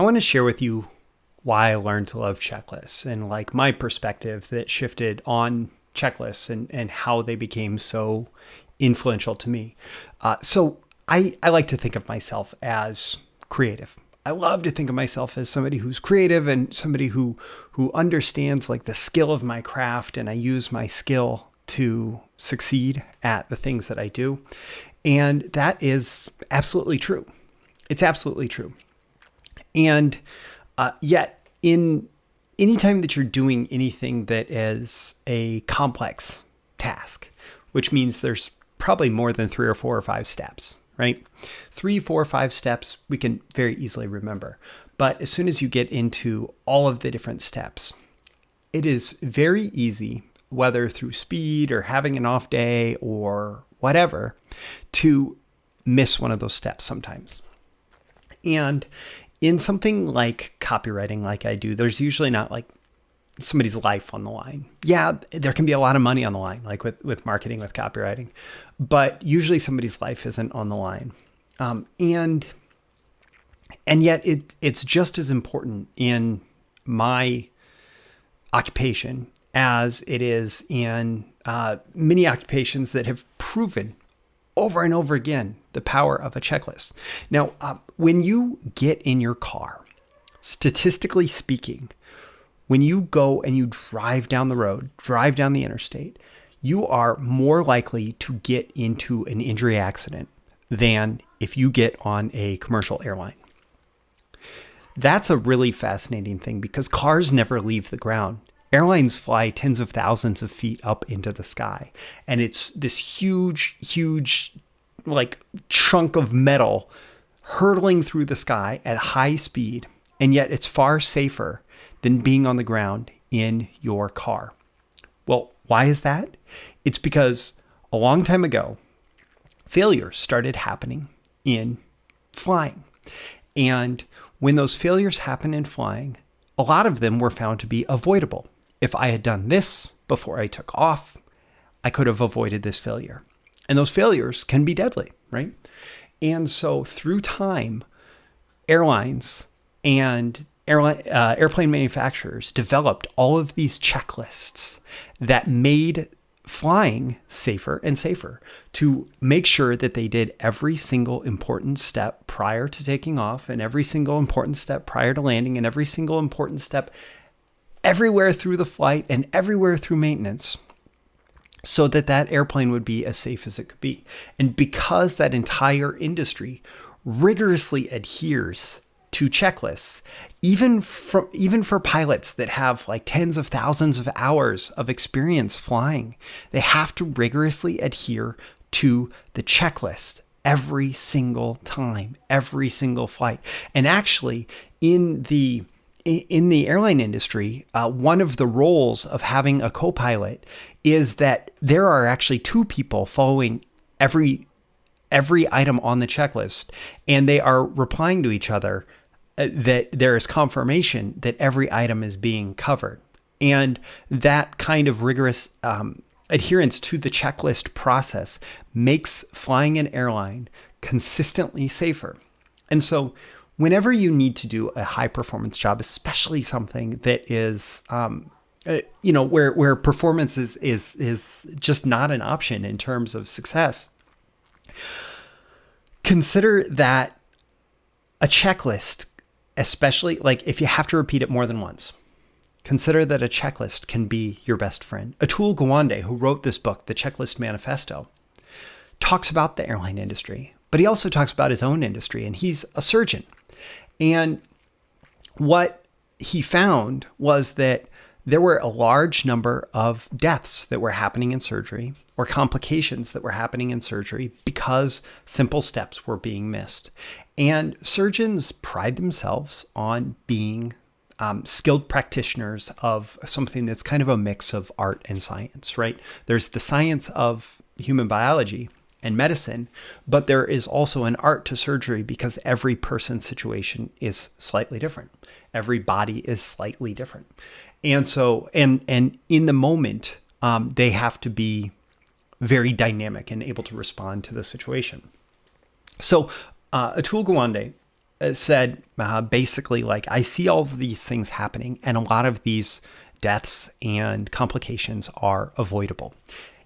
I want to share with you why I learned to love checklists and like my perspective that shifted on checklists and how they became so influential to me. I like to think of myself as creative. I love to think of myself as somebody who's creative and somebody who understands like the skill of my craft, and I use my skill to succeed at the things that I do. And that is absolutely true. It's absolutely true. And yet, in any time that you're doing anything that is a complex task, which means there's probably more than 3 or 4 or 5 steps, right? 3, 4, 5 steps we can very easily remember. But as soon as you get into all of the different steps, it is very easy, whether through speed or having an off day or whatever, to miss one of those steps sometimes. And in something like copywriting, like I do, there's usually not like somebody's life on the line. Yeah, there can be a lot of money on the line, like with marketing, with copywriting, but usually somebody's life isn't on the line. And yet it's just as important in my occupation as it is in many occupations that have proven over and over again the power of a checklist. Now, when you get in your car, statistically speaking, when you go and you drive down the road, drive down the interstate, you are more likely to get into an injury accident than if you get on a commercial airline. That's a really fascinating thing because cars never leave the ground. Airlines fly tens of thousands of feet up into the sky. And it's this huge, like chunk of metal hurtling through the sky at high speed. And yet it's far safer than being on the ground in your car. Well, why is that? It's because a long time ago, failures started happening in flying. And when those failures happen in flying, a lot of them were found to be avoidable. If I had done this before I took off, I could have avoided this failure. And those failures can be deadly, right? And so through time, airlines and airplane manufacturers developed all of these checklists that made flying safer and safer to make sure that they did every single important step prior to taking off and every single important step prior to landing and every single important step everywhere through the flight and everywhere through maintenance so that airplane would be as safe as it could be. And because that entire industry rigorously adheres to checklists, even for pilots that have like tens of thousands of hours of experience flying, they have to rigorously adhere to the checklist every single time, every single flight. And actually, in the airline industry, one of the roles of having a co-pilot is that there are actually 2 people following every item on the checklist, and they are replying to each other that there is confirmation that every item is being covered. And that kind of rigorous adherence to the checklist process makes flying an airline consistently safer. And so whenever you need to do a high performance job, especially something that is, where performance is just not an option in terms of success, consider that a checklist, especially like if you have to repeat it more than once, consider that a checklist can be your best friend. Atul Gawande, who wrote this book, The Checklist Manifesto, talks about the airline industry, but he also talks about his own industry, and he's a surgeon. And what he found was that there were a large number of deaths that were happening in surgery or complications that were happening in surgery because simple steps were being missed. And surgeons pride themselves on being skilled practitioners of something that's kind of a mix of art and science, right? There's the science of human biology and medicine, but there is also an art to surgery because every person's situation is slightly different. Every body is slightly different. And so, and in the moment, they have to be very dynamic and able to respond to the situation. So Atul Gawande said basically like, I see all of these things happening, and a lot of these deaths and complications are avoidable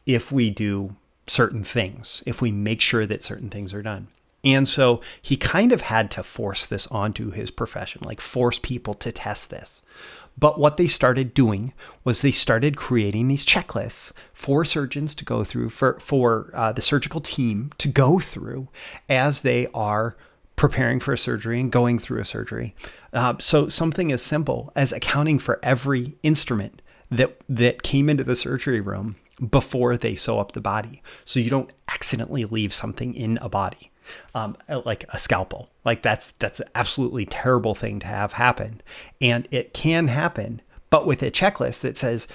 if we do certain things, if we make sure that certain things are done. And so he kind of had to force this onto his profession, like force people to test this. But what they started doing was they started creating these checklists for surgeons to go through, for the surgical team to go through as they are preparing for a surgery and going through a surgery. So something as simple as accounting for every instrument that came into the surgery room before they sew up the body, so you don't accidentally leave something in a body, like a scalpel. Like that's an absolutely terrible thing to have happen, and it can happen. But with a checklist that says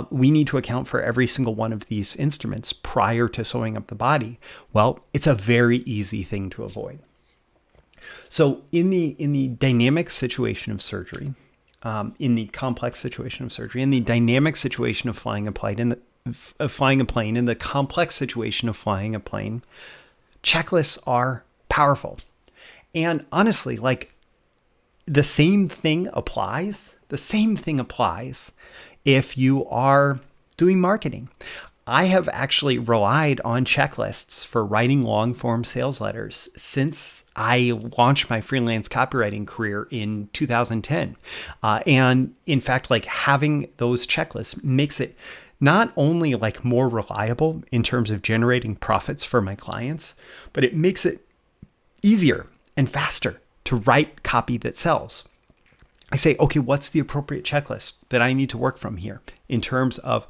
we need to account for every single one of these instruments prior to sewing up the body, well, it's a very easy thing to avoid. So in the dynamic situation of surgery, in the complex situation of surgery, in the dynamic situation of flying a plane, in the complex situation of flying a plane, checklists are powerful. And honestly, like the same thing applies if you are doing marketing. I have actually relied on checklists for writing long form sales letters since I launched my freelance copywriting career in 2010. And in fact, like having those checklists makes it not only like more reliable in terms of generating profits for my clients, but it makes it easier and faster to write copy that sells. I say, okay, what's the appropriate checklist that I need to work from here in terms of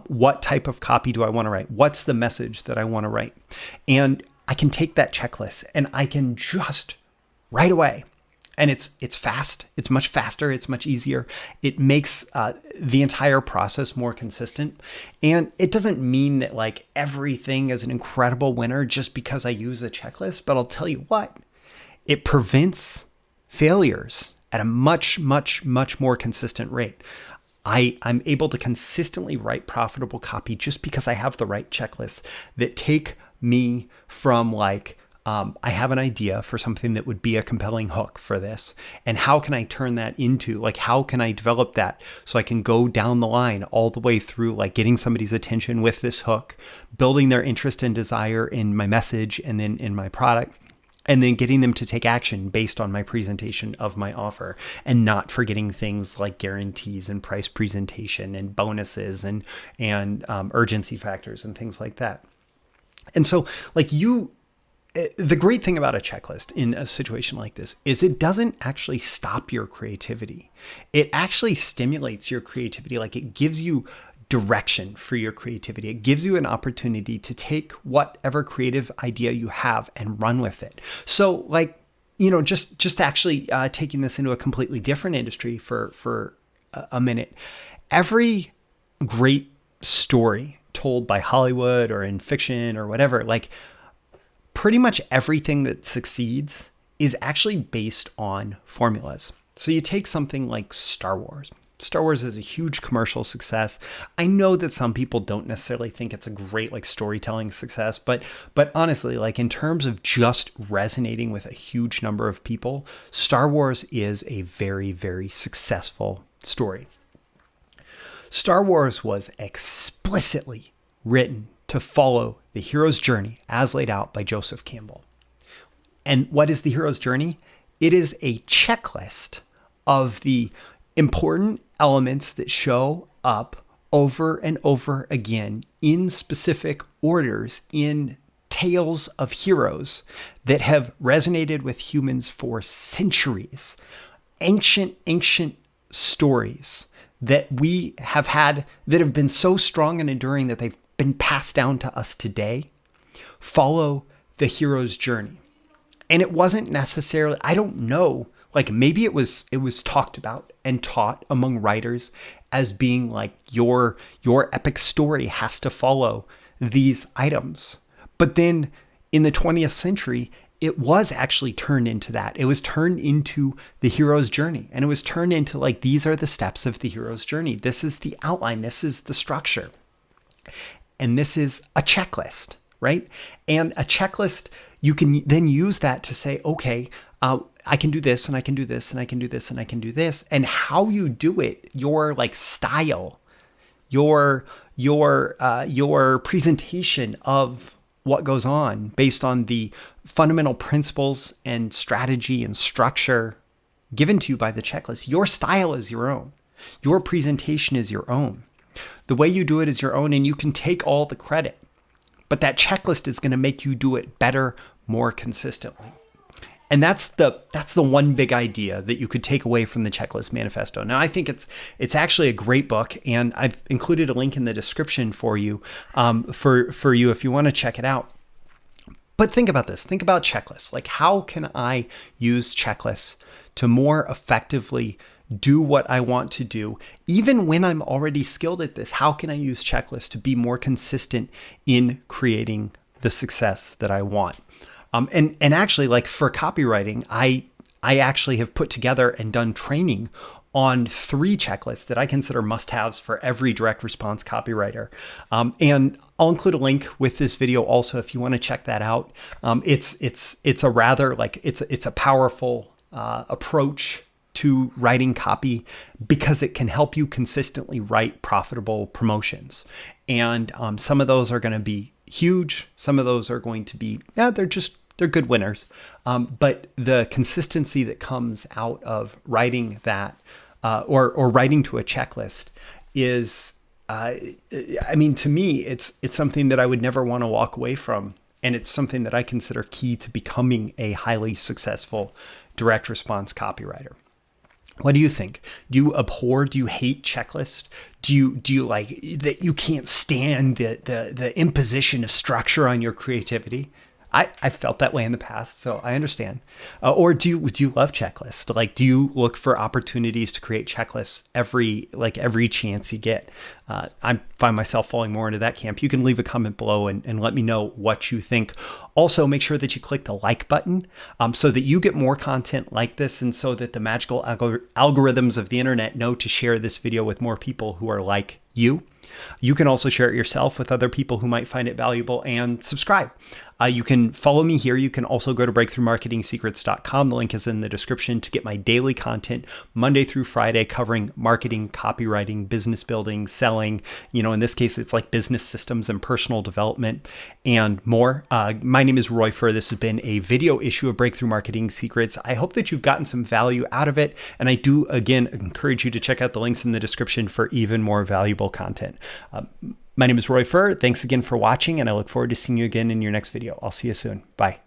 what type of copy do I want to write? What's the message that I want to write? And I can take that checklist and I can just right away. And it's fast. It's much faster. It's much easier. It makes the entire process more consistent. And it doesn't mean that like everything is an incredible winner just because I use a checklist. But I'll tell you what, it prevents failures at a much, much, much more consistent rate. I'm able to consistently write profitable copy just because I have the right checklists that take me from like, I have an idea for something that would be a compelling hook for this. And how can I turn that into, like, how can I develop that so I can go down the line all the way through, like getting somebody's attention with this hook, building their interest and desire in my message and then in my product, and then getting them to take action based on my presentation of my offer, and not forgetting things like guarantees and price presentation and bonuses and urgency factors and things like that. And so like the great thing about a checklist in a situation like this is it doesn't actually stop your creativity. It actually stimulates your creativity. Like it gives you direction for your creativity. It gives you an opportunity to take whatever creative idea you have and run with it. So like, just actually taking this into a completely different industry for a minute, every great story told by Hollywood or in fiction or whatever, like pretty much everything that succeeds is actually based on formulas. So you take something like Star Wars. Star Wars is a huge commercial success. I know that some people don't necessarily think it's a great like storytelling success, but honestly, like in terms of just resonating with a huge number of people, Star Wars is a very, very successful story. Star Wars was explicitly written to follow the hero's journey as laid out by Joseph Campbell. And what is the hero's journey? It is a checklist of the important elements that show up over and over again in specific orders in tales of heroes that have resonated with humans for centuries. Ancient stories that we have had that have been so strong and enduring that they've been passed down to us today follow the hero's journey. And it wasn't necessarily, I don't know, like maybe it was talked about and taught among writers as being like your epic story has to follow these items. But then in the 20th century, it was actually turned into that. It was turned into the hero's journey. And it was turned into like, these are the steps of the hero's journey. This is the outline. This is the structure. And this is a checklist, right? And a checklist, you can then use that to say, okay, I can do this and I can do this and I can do this and I can do this. And how you do it, your like style, your presentation of what goes on based on the fundamental principles and strategy and structure given to you by the checklist. Your style is your own. Your presentation is your own. The way you do it is your own, and you can take all the credit. But that checklist is going to make you do it better, more consistently. And that's the one big idea that you could take away from the Checklist Manifesto. Now, I think it's actually a great book, and I've included a link in the description for you, for you if you want to check it out. But think about this. Think about checklists. Like, how can I use checklists to more effectively do what I want to do, even when I'm already skilled at this? How can I use checklists to be more consistent in creating the success that I want? And actually, like for copywriting, I actually have put together and done training on 3 checklists that I consider must-haves for every direct response copywriter. And I'll include a link with this video also if you want to check that out. It's a rather like it's a powerful approach to writing copy because it can help you consistently write profitable promotions. And some of those are going to be huge. Some of those are going to be, they're good winners. But the consistency that comes out of writing that or writing to a checklist is, to me, it's something that I would never want to walk away from. And it's something that I consider key to becoming a highly successful direct response copywriter. What do you think? Do you hate checklists? Do you like that you can't stand the imposition of structure on your creativity? I felt that way in the past, so I understand. Or do you love checklists? Like, do you look for opportunities to create checklists every chance you get? I find myself falling more into that camp. You can leave a comment below and let me know what you think. Also, make sure that you click the like button so that you get more content like this, and so that the magical algorithms of the internet know to share this video with more people who are like you. You can also share it yourself with other people who might find it valuable, and subscribe. You can follow me here. You can also go to breakthroughmarketingsecrets.com. The link is in the description to get my daily content Monday through Friday covering marketing, copywriting, business building, selling. In this case, it's like business systems and personal development and more. My name is Roy Furr. This has been a video issue of Breakthrough Marketing Secrets. I hope that you've gotten some value out of it. And I do, again, encourage you to check out the links in the description for even more valuable content. My name is Roy Furr. Thanks again for watching, and I look forward to seeing you again in your next video. I'll see you soon. Bye.